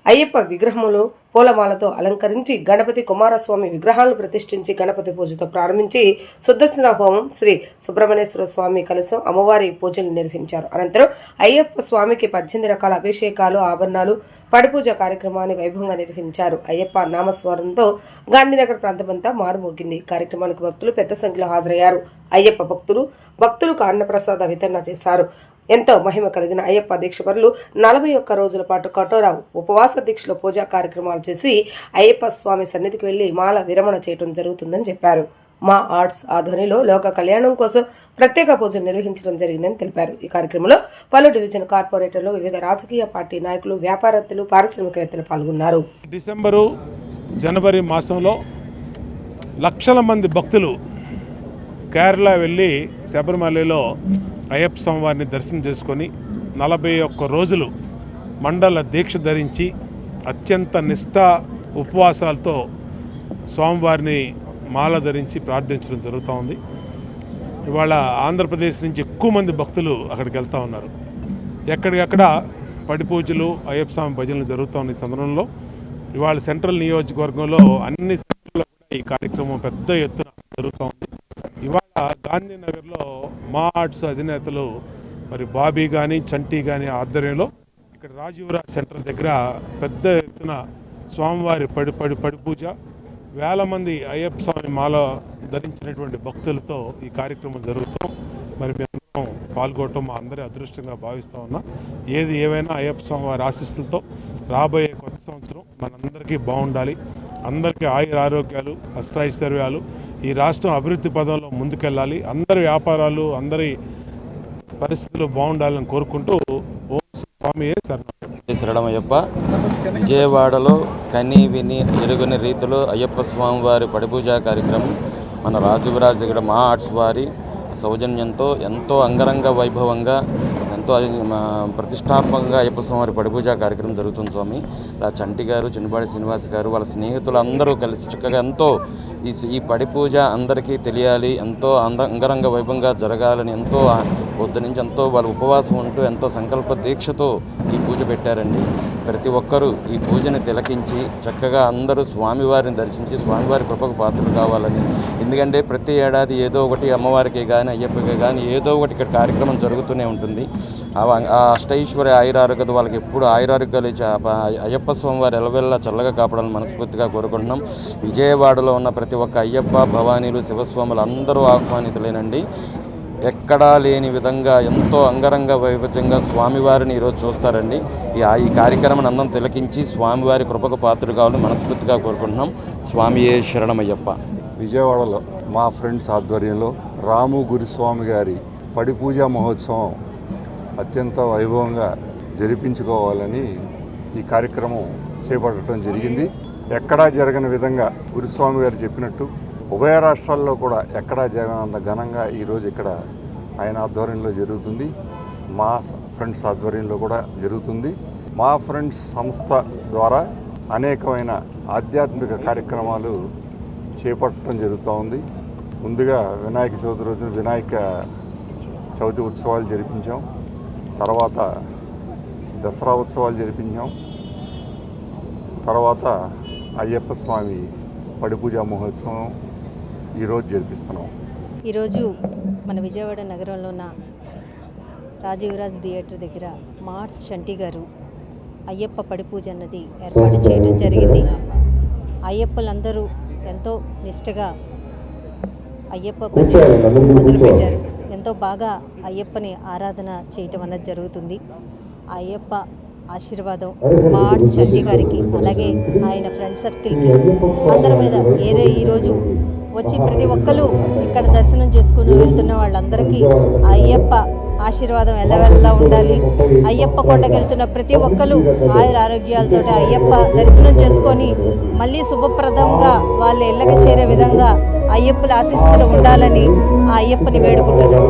అయ్యప్ప విగ్రహములు పూలమాలతో అలంకరించి గణపతి కుమారస్వామి విగ్రహాలను ప్రతిష్ఠించి గణపతి పూజతో ప్రారంభించి సుదర్శన హోమం, శ్రీ సుబ్రహ్మణ్యేశ్వర స్వామి కలశం, అమ్మవారి పూజలు నిర్వహించారు. అనంతరం అయ్యప్ప స్వామికి 18 రకాల అభిషేకాలు, ఆభరణాలు, పడిపూజ కార్యక్రమాన్ని వైభవంగా నిర్వహించారు. అయ్యప్ప నామస్మరణతో గాంధీనగర్ ప్రాంతమంతా మారుమోగింది. కార్యక్రమానికి భక్తులు పెద్ద సంఖ్యలో హాజరయ్యారు. అయ్యప్ప భక్తులకు అన్నప్రసాద వితరణ చేశారు. ఎంతో మహిమ కలిగిన అయ్యప్ప దీక్షపరులు 41 రోజుల పాటు కఠోర ఉపవాస దీక్షలో పూజా కార్యక్రమాలు చేసి అయ్యప్ప స్వామి సన్నిధికి వెళ్లి మాల విరమణ చేయడం జరుగుతుందని చెప్పారు. మా ఆర్ట్స్ ఆధ్వర్యంలో లోక కళ్యాణం కోసం ప్రత్యేక పూజలు నిర్వహించడం జరిగిందని తెలిపారు. ఈ కార్యక్రమంలో పలు డివిజన్ కార్పొరేటర్లు, వివిధ రాజకీయ పార్టీ నాయకులు, వ్యాపారస్తులు, పారిశ్రామికవేత్తలు పాల్గొన్నారు. డిసెంబరు, జనవరి మాసంలో లక్షల మంది భక్తులు కేరళ వెళ్ళి శబరిమలలో అయ్యప్ప స్వామివారిని దర్శనం చేసుకొని 41 రోజులు మండల దీక్ష ధరించి అత్యంత నిష్ఠా ఉపవాసాలతో స్వామివారిని మాల ధరించి ప్రార్థించడం జరుగుతూ ఉంది. ఇవాళ ఆంధ్రప్రదేశ్ నుంచి ఎక్కువ మంది భక్తులు అక్కడికి వెళ్తూ ఉన్నారు. ఎక్కడికక్కడ పడి పూజలు, అయ్యప్ప స్వామి భజనలు జరుగుతూ ఉన్న ఈ సందర్భంలో ఇవాళ సెంట్రల్ నియోజకవర్గంలో అన్ని సెంటర్లో కూడా ఈ కార్యక్రమం పెద్ద ఎత్తున జరుగుతూ ఉంది. ఇవాళ గాంధీనగర్లో మా ఆర్ట్స్ అధినేతలు మరి బాబీ కానీ, చంటి కానీ ఆధ్వర్యంలో ఇక్కడ రాజీవ్రాజ్ సెంటర్ దగ్గర పెద్ద ఎత్తున స్వామివారి పడి పూజ, వేల మంది అయ్యప్ప స్వామి మాల ధరించినటువంటి భక్తులతో ఈ కార్యక్రమం జరుగుతాం. మరి మేము పాల్గొనడం మా అందరి అదృష్టంగా భావిస్తూ ఉన్నాం. ఏది ఏమైనా అయ్యప్ప స్వామి వారి ఆశీస్సులతో రాబోయే కొత్త సంవత్సరం మనందరికీ బాగుండాలి. అందరికీ ఆయుర ఆరోగ్యాలు, అష్టైశ్వర్యాలు, ఈ రాష్ట్రం అభివృద్ధి పదంలో ముందుకెళ్ళాలి. అందరి వ్యాపారాలు, అందరి పరిస్థితులు బాగుండాలని కోరుకుంటూ ఓం స్వామియే శరణమయ్యప్ప. విజయవాడలో కని విని ఎరుగని రీతిలో అయ్యప్ప స్వామి వారి పడిపూజా కార్యక్రమం మన రాజురాజ్ దగ్గర మా ఆర్ట్స్ వారి సౌజన్యంతో ఎంతో అంగరంగ వైభవంగా, ఎంతో ప్రతిష్టాత్మకంగా అయ్యప్ప స్వామి వారి పడిపూజా కార్యక్రమం జరుగుతుంది. స్వామి చంటి గారు, చిన్నపాటి శ్రీనివాస్ గారు, వాళ్ళ స్నేహితులు అందరూ కలిసి చక్కగా ఎంతో ఈ పడి పూజ అందరికీ తెలియాలి, ఎంతో అంగరంగ వైభవంగా జరగాలని ఎంతో పొద్దు నుంచి ఎంతో వాళ్ళు ఉపవాసం ఉంటూ ఎంతో సంకల్ప దీక్షతో ఈ పూజ పెట్టారండి. ప్రతి ఒక్కరూ ఈ పూజని తిలకించి చక్కగా అందరూ స్వామివారిని దర్శించి స్వామివారి కృపకు పాత్రలు కావాలని. ఎందుకంటే ప్రతి ఏడాది ఏదో ఒకటి అమ్మవారికి కానీ అయ్యప్పకి కానీ ఏదో ఒకటి ఇక్కడ కార్యక్రమం జరుగుతూనే ఉంటుంది. ఆ అష్టైశ్వర్య ఆయురారోగ్యత వాళ్ళకి ఎప్పుడు ఆయురారోగ్యాలు ఇచ్చి అయ్యప్ప స్వామివారి ఎలవెల్లా చల్లగా కాపాడాలని మనస్ఫూర్తిగా కోరుకుంటున్నాం. విజయవాడలో ఉన్న ప్రతి ఒక్క అయ్యప్ప, భవానీలు, శివస్వాములు అందరూ ఆహ్వానితులేనండి. ఎక్కడా లేని విధంగా ఎంతో అంగరంగ వైభవంగా స్వామివారిని ఈరోజు చూస్తారండి. ఈ కార్యక్రమాన్ని అందరం తిలకించి స్వామివారి కృపకు పాత్రలు కావాలని మనస్ఫూర్తిగా కోరుకుంటున్నాం. స్వామియే శరణమయ్యప్ప. విజయవాడలో మా ఫ్రెండ్స్ ఆధ్వర్యంలో రాము గురుస్వామి గారి పడి పూజా మహోత్సవం అత్యంత వైభవంగా జరిపించుకోవాలని ఈ కార్యక్రమం చేపట్టడం జరిగింది. ఎక్కడా జరగని విధంగా గురుస్వామి గారు చెప్పినట్టు ఉభయ రాష్ట్రాల్లో కూడా ఎక్కడా జరగనంత ఘనంగా ఈరోజు ఇక్కడ ఆయన ఆధ్వర్యంలో జరుగుతుంది. మా ఫ్రెండ్స్ ఆధ్వర్యంలో కూడా జరుగుతుంది. మా ఫ్రెండ్స్ సంస్థ ద్వారా అనేకమైన ఆధ్యాత్మిక కార్యక్రమాలు చేపట్టడం జరుగుతూ ఉంది. ముందుగా వినాయక చవితి రోజున వినాయక చవితి ఉత్సవాలు జరిపించాం. తర్వాత దసరా ఉత్సవాలు జరిపించాం. తర్వాత అయ్యప్ప స్వామి పడిపూజా మహోత్సవం ఈరోజు జరిపిస్తున్నాం. ఈరోజు మన విజయవాడ నగరంలో ఉన్న రాజీవ్రాజ్ థియేటర్ దగ్గర మార్ట్స్ చంటి గారు అయ్యప్ప పడిపూజ అన్నది ఏర్పాటు చేయడం జరిగింది. అయ్యప్పలందరూ ఎంతో నిష్టగా అయ్యప్ప భజన మొదలుపెట్టారు. ఎంతో బాగా అయ్యప్పని ఆరాధన చేయటం అన్నది జరుగుతుంది. అయ్యప్ప ఆశీర్వాదం మార్ట్స్ చంటి గారికి, అలాగే ఆయన ఫ్రెండ్ సర్కిల్కి అందరి మీద ఈరోజు వచ్చి ప్రతి ఒక్కరు ఇక్కడ దర్శనం చేసుకుని వెళ్తున్న వాళ్ళందరికీ అయ్యప్ప ఆశీర్వాదం ఎల్లవెల్లా ఉండాలి. అయ్యప్ప కొండకి వెళ్తున్న ప్రతి ఒక్కరు ఆయుర ఆరోగ్యాలతో అయ్యప్ప దర్శనం చేసుకొని మళ్ళీ శుభప్రదంగా వాళ్ళ ఇళ్ళకి చేరే విధంగా అయ్యప్పల ఆశీస్సులు ఉండాలని ఆ అయ్యప్పని వేడుకుంటున్నాం.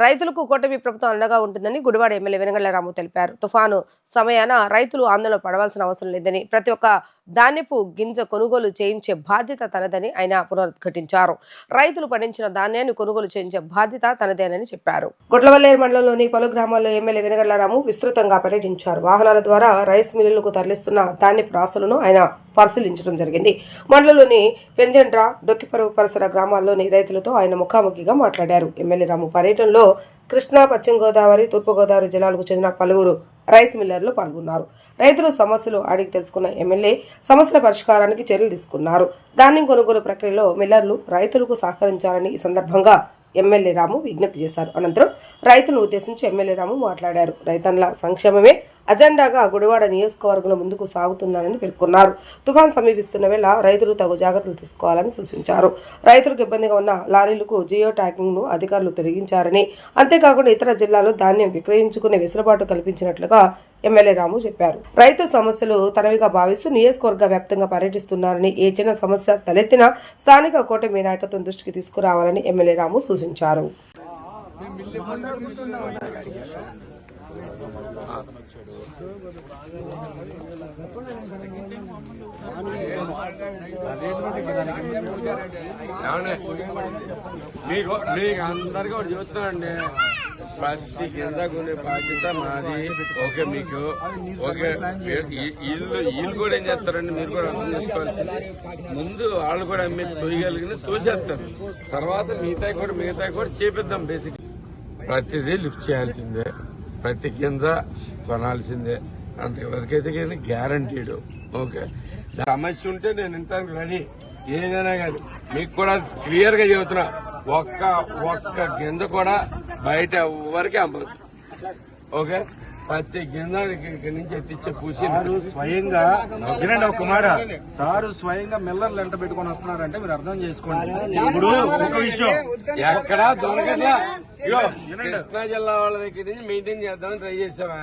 రైతులకు కూటమి ప్రభుత్వం అండగా ఉంటుందని గుడివాడ ఎమ్మెల్యే వెనగళ్ల రాము తెలిపారు. తుఫాను సమయాన రైతులు ఆందోళన పడవలసిన అవసరం లేదని, ప్రతి ఒక్క ధాన్యపు గింజ కొనుగోలు చేయించే బాధ్యత తనదని ఆయన పునరుద్ఘాటించారు. రైతులు పండించిన ధాన్యాన్ని కొనుగోలు చేయించే బాధ్యత తనదేనని చెప్పారు. కొలవల్లేరు మండలంలోని పలు గ్రామాల్లో ఎమ్మెల్యే వెనగళ్ల రాము విస్తృతంగా పర్యటించారు. వాహనాల ద్వారా రైస్ మిల్లులకు తరలిస్తున్న ధాన్యపు రాసులను ఆయన పరిశీలించడం జరిగింది. మండలంలోని పెంజండ్ర, డొక్కిపరువు పరిసర గ్రామాల్లోని రైతులతో ఆయన ముఖాముఖిగా మాట్లాడారు. ఎమ్మెల్యే రాము పర్యటనలో కృష్ణా, పశ్చిమ గోదావరి, తూర్పు గోదావరి జిల్లాలకు చెందిన పలువురు రైస్ మిల్లర్లు పాల్గొన్నారు. రైతుల సమస్యలు అడిగి తెలుసుకున్న ఎమ్మెల్యే సమస్యల పరిష్కారానికి చర్యలు తీసుకున్నారు. ధాన్యం కొనుగోలు ప్రక్రియలో మిల్లర్లు రైతులకు సహకరించాలని ఈ సందర్భంగా ఎమ్మెల్యే రాము విజ్ఞప్తి చేశారు. అనంతరం రైతులను ఉద్దేశించి ఎమ్మెల్యే రాము మాట్లాడారు. రైతన్ల సంక్షేమమే అజెండాగా గుడివాడ నియోజకవర్గంలో ముందుకు సాగుతున్నారని పేర్కొన్నారు. తుఫాన్ సమీపిస్తున్న వేళ రైతులు తగు జాగ్రత్తలు తీసుకోవాలని సూచించారు. రైతులకు ఇబ్బందిగా ఉన్న లారీలకు జియో ట్యాగింగ్ ను అధికారులు తొలగించారని, అంతేకాకుండా ఇతర జిల్లాలో ధాన్యం విక్రయించుకునే వెసులుబాటు కల్పించినట్లుగా ఎమ్మెల్యే రాము చెప్పారు. రైతు సమస్యలు తనవిగా భావిస్తూ నియోజకవర్గ వ్యాప్తంగా పర్యటిస్తున్నారని, ఏ చిన్న సమస్య తలెత్తినా స్థానిక కూటమి నాయకత్వం దృష్టికి తీసుకురావాలని ఎమ్మెల్యే రాము సూచించారు. మీకు అందరికీ ఒకటి చెప్తున్నానండి, ప్రతి కింద కొనే బాధ్యత మాది. ఓకే, మీకు ఓకే. వీళ్ళు కూడా ఏం చేస్తారండి, మీరు కూడా అర్థం చేసుకోవాల్సింది. ముందు వాళ్ళు కూడా అమ్మి తోయగలిగిన తోసేస్తారు, తర్వాత మిగతా కూడా చేపిద్దాం. బేసిక్ ప్రతిదీ లిఫ్ట్ చేయాల్సిందే, ప్రతి కింద కొనాల్సిందే. అంతవరకైతే కానీ గ్యారంటీడ్. ఓకే, సమస్య ఉంటే నేను వినటానికి రెడీ. ఏదైనా కానీ మీకు కూడా క్లియర్ గా చెబుతున్నా, ఒక్క గింజ కూడా బయట ఎవరికి అమ్మదు. ఓకే, ప్రతి గింజ ఇక్కడి నుంచి ఎత్తిచ్చే పూసి స్వయంగా ఒక మాట సారు స్వయంగా మిల్లర్లు ఎంట పెట్టుకొని వస్తున్నారంటే మీరు అర్థం చేసుకోండి. ఇప్పుడు ఒక విషయం ఎక్కడా దొరకట్లా. కృష్ణా జిల్లా వాళ్ళ దగ్గర నుంచి మెయింటైన్ చేద్దామని ట్రై చేసామా,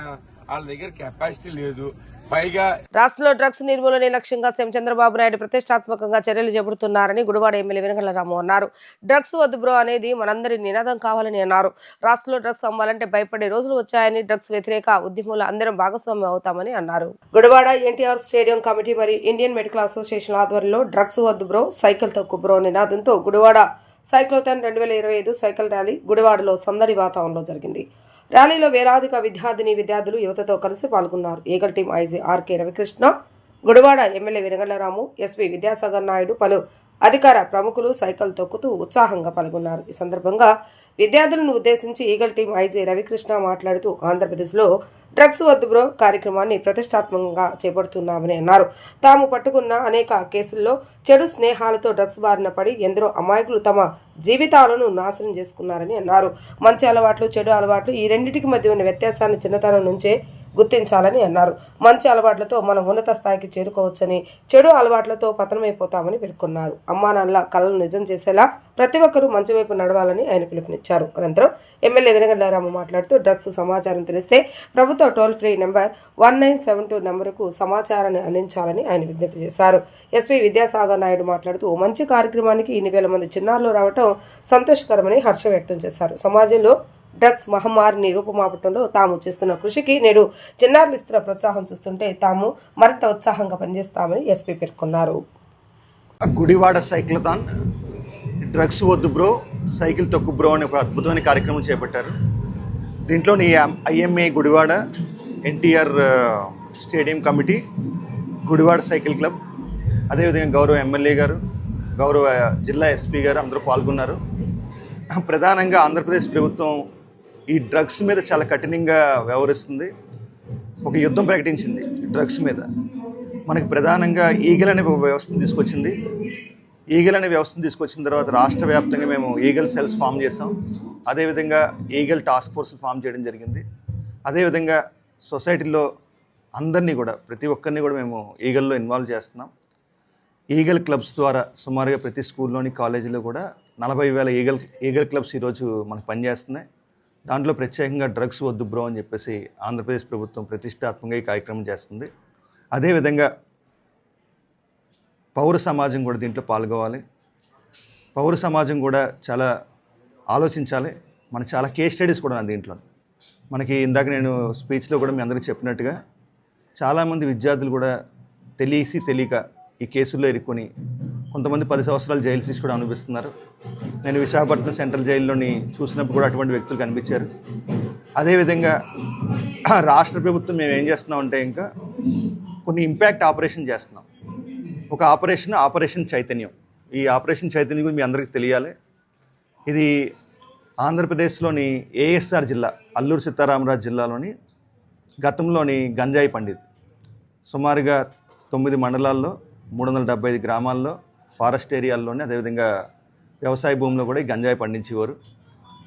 వాళ్ళ దగ్గర కెపాసిటీ లేదు. పైగా రాష్ట్రంలో డ్రగ్స్ నిర్మూలనే లక్ష్యంగా సీఎం చంద్రబాబు నాయుడు ప్రతిష్టాత్మకంగా చర్యలు చేపడుతున్నారని గుడివాడ ఎమ్మెల్యే వెనగళ్ల రాము అన్నారు. డ్రగ్స్ వద్దు బ్రో అనేది మనందరి నినాదం కావాలని అన్నారు. రాష్ట్రంలో డ్రగ్స్ అమ్మాలంటే భయపడే రోజులు వచ్చాయని, డ్రగ్స్ వ్యతిరేక ఉద్యమంలో అందరం భాగస్వామ్యం అవుతామని అన్నారు. గుడివాడ ఎన్టీఆర్ స్టేడియం కమిటీ మరియు ఇండియన్ మెడికల్ అసోసియేషన్ ఆధ్వర్యంలో డ్రగ్స్ వద్దు బ్రో, సైకిల్ తొక్కు బ్రో నినాదంతో గుడివాడ సైక్లోథాన్ 2025 సైకిల్ ర్యాలీ గుడివాడలో సందడి వాతావరణంలో జరిగింది. ర్యాలీలో వేలాదిగా విద్యార్థులు యువతతో కలిసి పాల్గొన్నారు. Eagle team IG RK Ravikrishna, Gudivada MLA Venigalla Ramu, SP Vidyasagar Naidu, పలు అధికార ప్రముఖులు సైకిల్ తొక్కుతూ ఉత్సాహంగా పాల్గొన్నారు. ఈ సందర్భంగా విద్యార్థులను ఉద్దేశించి ఈగల్ టీం ఐజీ రవికృష్ణ మాట్లాడుతూ ఆంధ్రప్రదేశ్లో డ్రగ్స్ వద్దు బ్రో కార్యక్రమాన్ని ప్రతిష్టాత్మకంగా చేపడుతున్నామని అన్నారు. తాము పట్టుకున్న అనేక కేసుల్లో చెడు స్నేహాలతో డ్రగ్స్ బారిన పడి ఎందరో అమాయకులు తమ జీవితాలను నాశనం చేసుకున్నారని అన్నారు. మంచి అలవాట్లు, చెడు అలవాట్లు ఈ రెండింటికి మధ్య ఉన్న వ్యత్యాసాన్ని చిన్నతనం నుంచే గుర్తించాలని అన్నారు. మంచి అలవాట్లతో మనం ఉన్నత స్థాయికి చేరుకోవచ్చని, చెడు అలవాట్లతో పతనమైపోతామని పేర్కొన్నారు. అమ్మానాన్నల కళలు నిజం చేసేలా ప్రతి ఒక్కరూ మంచి వైపు నడవాలని ఆయన పిలుపునిచ్చారు. అనంతరం ఎమ్మెల్యే వెనగళ్ల రాము మాట్లాడుతూ డ్రగ్స్ సమాచారం తెలిస్తే ప్రభుత్వ టోల్ ఫ్రీ నెంబర్ 1972 నెంబరుకు సమాచారాన్ని అందించాలని ఆయన విజ్ఞప్తి చేశారు. ఎస్పీ విద్యాసాగర్ నాయుడు మాట్లాడుతూ మంచి కార్యక్రమానికి ఇన్ని వేల మంది చిన్నారులు రావడం సంతోషకరమని హర్షం వ్యక్తం చేశారు. సమాజంలో డ్రగ్స్ మహమ్మారిని రూపుమాపటంలో తాము చేస్తున్న కృషికి నేడు చిన్నారులు ఇస్తున్న ప్రోత్సాహం చూస్తుంటే తాము మరింత ఉత్సాహంగా పనిచేస్తామని ఎస్పీ పేర్కొన్నారు. గుడివాడ సైక్లథాన్ డ్రగ్స్ వద్దు బ్రో, సైకిల్ తొక్కు బ్రో అనే ఒక అద్భుతమైన కార్యక్రమం చేపట్టారు. దీంట్లోని IMA Gudivada, NTR stadium committee, Gudivada cycle club, అదేవిధంగా గౌరవ ఎమ్మెల్యే గారు, గౌరవ జిల్లా ఎస్పీ గారు అందరూ పాల్గొన్నారు. ప్రధానంగా ఆంధ్రప్రదేశ్ ప్రభుత్వం ఈ డ్రగ్స్ మీద చాలా కఠినంగా వ్యవహరిస్తుంది. ఒక యుద్ధం ప్రకటించింది డ్రగ్స్ మీద. మనకి ప్రధానంగా ఈగల్ అనే వ్యవస్థను తీసుకొచ్చింది. ఈగల్ అనే వ్యవస్థను తీసుకొచ్చిన తర్వాత రాష్ట్ర వ్యాప్తంగా మేము ఈగల్ సెల్స్ ఫామ్ చేసాం. అదేవిధంగా ఈగల్ టాస్క్ ఫోర్స్ ఫామ్ చేయడం జరిగింది. అదేవిధంగా సొసైటీలో అందరినీ కూడా, ప్రతి ఒక్కరిని కూడా మేము ఈగల్లో ఇన్వాల్వ్ చేస్తున్నాం. ఈగల్ క్లబ్స్ ద్వారా సుమారుగా ప్రతి స్కూల్లోని, కాలేజీలో కూడా 40,000 ఈగల్ క్లబ్స్ ఈరోజు మనకు పనిచేస్తున్నాయి. దాంట్లో ప్రత్యేకంగా డ్రగ్స్ వద్దు బ్రో అని చెప్పేసి ఆంధ్రప్రదేశ్ ప్రభుత్వం ప్రతిష్టాత్మకంగా ఈ కార్యక్రమం చేస్తుంది. అదేవిధంగా పౌర సమాజం కూడా దీంట్లో పాల్గొవాలి. పౌర సమాజం కూడా చాలా ఆలోచించాలి. మనకు చాలా కేస్ స్టడీస్ కూడా ఉన్నాయి దీంట్లో. మనకి ఇందాక నేను స్పీచ్లో కూడా మీ అందరికీ చెప్పినట్టుగా చాలామంది విద్యార్థులు కూడా తెలియక ఈ కేసుల్లో ఇరుక్కొని కొంతమంది 10 సంవత్సరాలు జైలు శిక్ష కూడా అనుభవిస్తున్నారు. నేను విశాఖపట్నం సెంట్రల్ జైల్లోని చూసినప్పుడు కూడా అటువంటి వ్యక్తులు కనిపించారు. అదేవిధంగా రాష్ట్ర ప్రభుత్వం మేము ఏం చేస్తున్నామంటే ఇంకా కొన్ని ఇంపాక్ట్ ఆపరేషన్ చేస్తున్నాం. ఒక ఆపరేషన్ చైతన్యం. ఈ ఆపరేషన్ చైతన్యం గురించి మీ అందరికీ తెలియాలి. ఇది ఆంధ్రప్రదేశ్లోని ఏఎస్ఆర్ జిల్లా, అల్లూరు సీతారామరాజు జిల్లాలోని గతంలోని గంజాయి పండిత్. సుమారుగా 9 మండలాల్లో 375 గ్రామాల్లో ఫారెస్ట్ ఏరియాల్లోనే, అదేవిధంగా వ్యవసాయ భూమిలో కూడా ఈ గంజాయి పండించేవారు.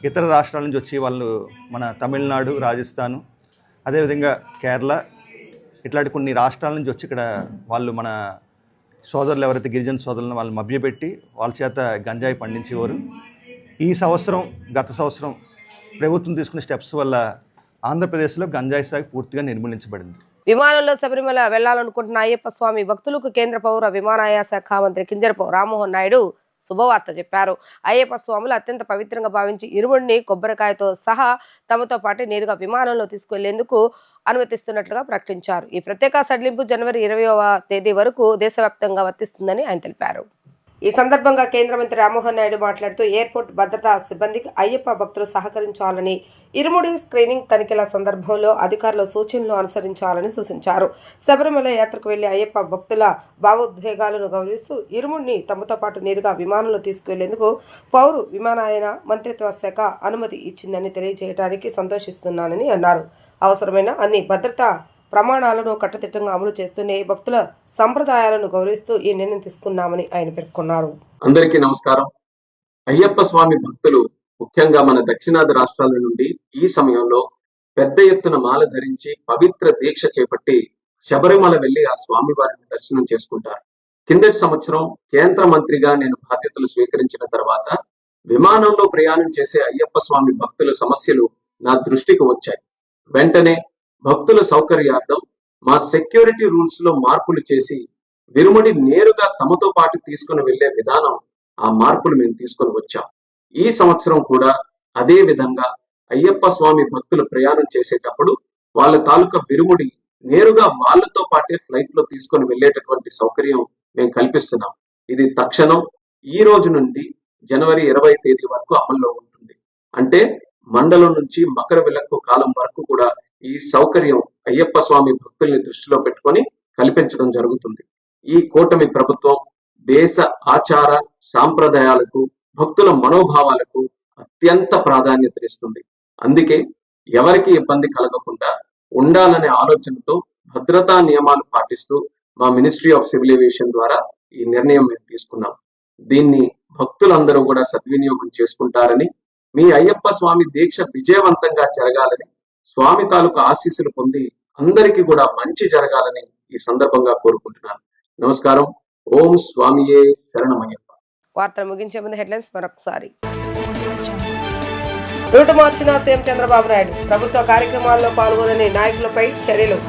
ఇతర రాష్ట్రాల నుంచి వచ్చి వాళ్ళు మన తమిళనాడు, రాజస్థాను, అదేవిధంగా కేరళ ఇట్లాంటి కొన్ని రాష్ట్రాల నుంచి వచ్చి ఇక్కడ వాళ్ళు మన సోదరులు ఎవరైతే గిరిజన సోదరులను వాళ్ళు మభ్యపెట్టి వాళ్ళ చేత గంజాయి పండించేవారు. ఈ సంవత్సరం, గత సంవత్సరం ప్రభుత్వం తీసుకున్న స్టెప్స్ వల్ల ఆంధ్రప్రదేశ్లో గంజాయి సాగు పూర్తిగా నిర్మూలించబడింది. విమానంలో శబరిమల వెళ్లాలనుకుంటున్న అయ్యప్ప స్వామి భక్తులకు కేంద్ర పౌర విమానయాన శాఖ మంత్రి కింజరపు రామ్మోహన్ నాయుడు శుభవార్త చెప్పారు. అయ్యప్ప స్వాములు అత్యంత పవిత్రంగా భావించి ఇరుముడిని కొబ్బరికాయతో సహా తమతో పాటు నేరుగా విమానంలో తీసుకెళ్లేందుకు అనుమతిస్తున్నట్లుగా ప్రకటించారు. ఈ ప్రత్యేక సడలింపు జనవరి 20వ తేదీ వరకు దేశవ్యాప్తంగా వర్తిస్తుందని ఆయన తెలిపారు. ఈ సందర్భంగా కేంద్ర మంత్రి రామ్మోహన్ నాయుడు మాట్లాడుతూ ఎయిర్పోర్ట్ భద్రతా సిబ్బందికి అయ్యప్ప భక్తులు సహకరించాలని, ఇరుముడి స్క్రీనింగ్ తనిఖీల సందర్భంలో అధికారుల సూచనలు అనుసరించాలని సూచించారు. శబరిమల యాత్రకు వెళ్లే అయ్యప్ప భక్తుల భావోద్వేగాలను గౌరవిస్తూ ఇరుముడిని తమతో పాటు నేరుగా విమానంలో తీసుకువెళ్లేందుకు పౌర విమానయాన మంత్రిత్వ శాఖ అనుమతి ఇచ్చిందని తెలియజేయడానికి సంతోషిస్తున్నానని అన్నారు. అవసరమైన అన్ని భద్రతా ప్రమాణాలను కట్టుదిట్టంగా అమలు చేస్తూనే భక్తుల సంప్రదాయాలను గౌరవిస్తూ ఈ నిర్ణయం తీసుకున్నామని ఆయన పేర్కొన్నారు. అందరికీ నమస్కారం. అయ్యప్ప స్వామి భక్తులు ముఖ్యంగా మన దక్షిణాది రాష్ట్రాల నుండి ఈ సమయంలో పెద్ద ఎత్తున మాల ధరించి పవిత్ర దీక్ష చేపట్టి శబరిమల వెళ్లి ఆ స్వామి వారిని దర్శనం చేసుకుంటారు. కిందటి సంవత్సరం కేంద్ర మంత్రిగా నేను బాధ్యతలు స్వీకరించిన తర్వాత విమానంలో ప్రయాణం చేసే అయ్యప్ప స్వామి భక్తుల సమస్యలు నా దృష్టికి వచ్చాయి. వెంటనే భక్తుల సౌకర్యార్థం మా సెక్యూరిటీ రూల్స్ లో మార్పులు చేసి విరుముడి నేరుగా తమతో పాటు తీసుకుని వెళ్లే విధానం, ఆ మార్పులు మేము తీసుకొని వచ్చాం. ఈ సంవత్సరం కూడా అదే విధంగా అయ్యప్ప స్వామి భక్తులు ప్రయాణం చేసేటప్పుడు వాళ్ళ తాలూకా విరుముడి నేరుగా వాళ్ళతో పాటే ఫ్లైట్ లో తీసుకొని వెళ్లేటటువంటి సౌకర్యం మేము కల్పిస్తున్నాం. ఇది తక్షణం ఈ రోజు నుండి జనవరి 20వ తేదీ వరకు అమల్లో ఉంటుంది. అంటే మండలం నుంచి మకర విలక్కు కాలం వరకు కూడా ఈ సౌకర్యం అయ్యప్ప స్వామి భక్తుల్ని దృష్టిలో పెట్టుకొని కల్పించడం జరుగుతుంది. ఈ కూటమి ప్రభుత్వం దేశ ఆచార సాంప్రదాయాలకు, భక్తుల మనోభావాలకు అత్యంత ప్రాధాన్యతనిస్తుంది. అందుకే ఎవరికి ఇబ్బంది కలగకుండా ఉండాలనే ఆలోచనతో భద్రతా నియమాలు పాటిస్తూ మా మినిస్ట్రీ ఆఫ్ సివిల్ ఏవియేషన్ ద్వారా ఈ నిర్ణయం మేము తీసుకున్నాం. దీన్ని భక్తులందరూ కూడా సద్వినియోగం చేసుకుంటారని, మీ అయ్యప్ప స్వామి దీక్ష విజయవంతంగా జరగాలని, స్వామి తాలూకు ఆశీస్సులు పొంది అందరికీ కూడా మంచి జరగాలని ఈ సందర్భంగా కోరుకుంటున్నాను. నమస్కారం. ఓం స్వామియే శరణమయ్యప్ప. వార్తలు ముగించే ముందు హెడ్లైన్స్ మరొకసారి. రూటు మార్చిన సీఎం చంద్రబాబు నాయుడు, ప్రభుత్వ కార్యక్రమాల్లో పాల్గొనని నాయకులపై చర్యలు,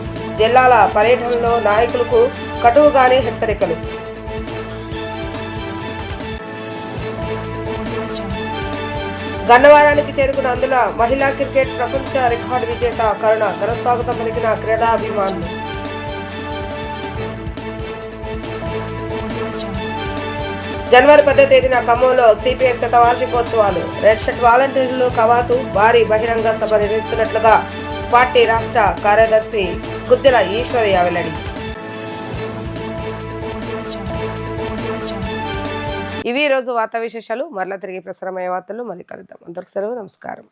జిల్లాల పర్యటనలో నాయకులకు కటువుగానే హెచ్చరికలు. గన్నవరానికి చేరుకున్న అందుల మహిళా క్రికెట్ ప్రపంచ రికార్డు విజేత కరుణ ఘన స్వాగతం పలికిన క్రీడాభిమానులు. జనవరి 10వ తేదీన ఖమ్మంలో సిపిఐ శతవార్షికోత్సవాలు, రెడ్ షర్ట్ వాలంటీర్లు కవాతు భారీ బహిరంగ సభ నిర్వహిస్తున్నట్లుగా పార్టీ రాష్ట్ర కార్యదర్శి గుజ్జల ఈశ్వర్య వెల్లడి. ఇవి రోజు వార్తా విశేషాలు. మరలా తిరిగి ప్రసారమయ్యే వార్తలు మళ్ళీ కలుద్దాం. అందరికీ సెలవు. నమస్కారం.